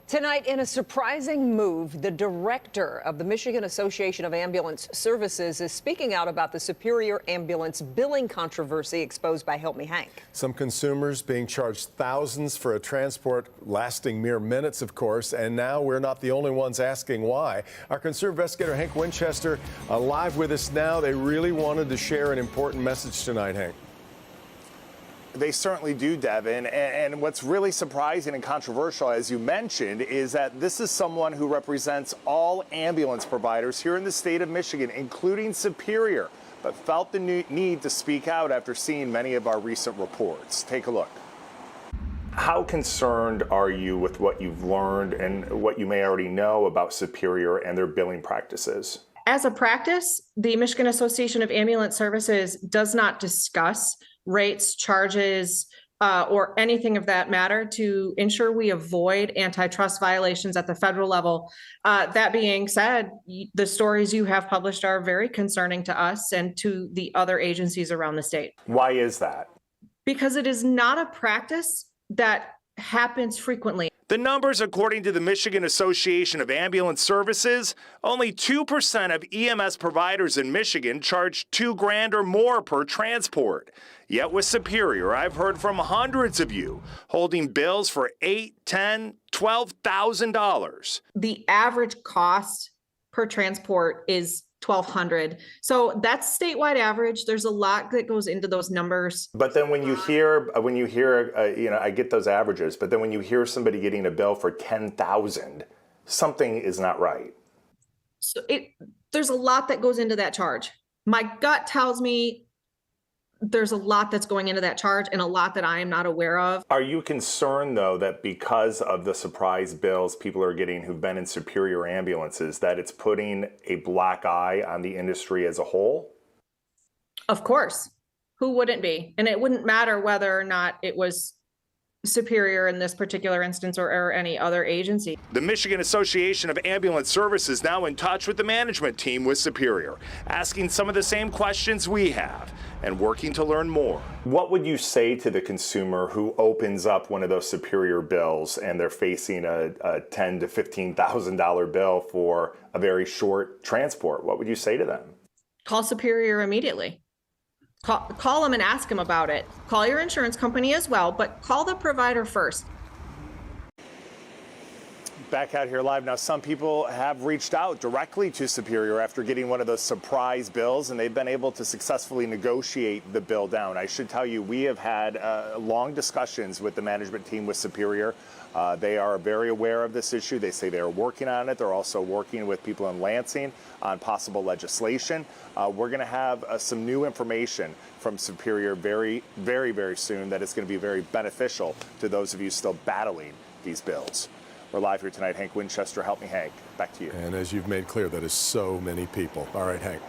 Tonight, in a surprising move, the director of the Michigan Association of Ambulance Services is speaking out about the Superior Ambulance billing controversy exposed by Help Me Hank. Some consumers being charged thousands for a transport lasting mere minutes, of course, and now we're not the only ones asking why. Our consumer investigator, Hank Winchester, live with us now. They really wanted to share an important message tonight, Hank. They certainly do, Devin. And what's really surprising and controversial, as you mentioned, is that this is someone who represents all ambulance providers here in the state of Michigan, including Superior, but felt the need to speak out after seeing many of our recent reports. Take a look. How concerned are you with what you've learned and what you may already know about Superior and their billing practices? As a practice, the Michigan Association of Ambulance Services does not discuss rates, charges, or anything of that matter to ensure we avoid antitrust violations at the federal level. That being said, the stories you have published are very concerning to us and to the other agencies around the state. Why is that? Because it is not a practice that happens frequently. The numbers, according to the Michigan Association of Ambulance Services, only 2% of EMS providers in Michigan charge $2,000 or more per transport. Yet with Superior, I've heard from hundreds of you holding bills for $8,000, $10,000, $12,000. The average cost per transport is $1,200. So that's statewide average. There's a lot that goes into those numbers. But then when you hear, I get those averages, but then when you hear somebody getting a bill for $10,000, something is not right. So there's a lot that goes into that charge. My gut tells me there's a lot that's going into that charge and a lot that I am not aware of. Are you concerned, though, that because of the surprise bills people are getting who've been in Superior ambulances, that it's putting a black eye on the industry as a whole? Of course. Who wouldn't be? And it wouldn't matter whether or not it was Superior in this particular instance or any other agency. The Michigan Association of Ambulance Services now in touch with the management team with Superior, asking some of the same questions we have and working to learn more. What would you say to the consumer who opens up one of those Superior bills and they're facing a $10,000 to $15,000 bill for a very short transport? What would you say to them? Call Superior immediately. Call them and ask them about it. Call your insurance company as well, but call the provider first. Back out here live now. Some people have reached out directly to Superior after getting one of those surprise bills, and they've been able to successfully negotiate the bill down. I should tell you, we have had long discussions with the management team with Superior. They are very aware of this issue. They say they're working on it. They're also working with people in Lansing on possible legislation. We're going to have some new information from Superior very, very, very soon that is going to be very beneficial to those of you still battling these bills. We're live here tonight. Hank Winchester, Help Me Hank. Back to you. And as you've made clear, that is so many people. All right, Hank.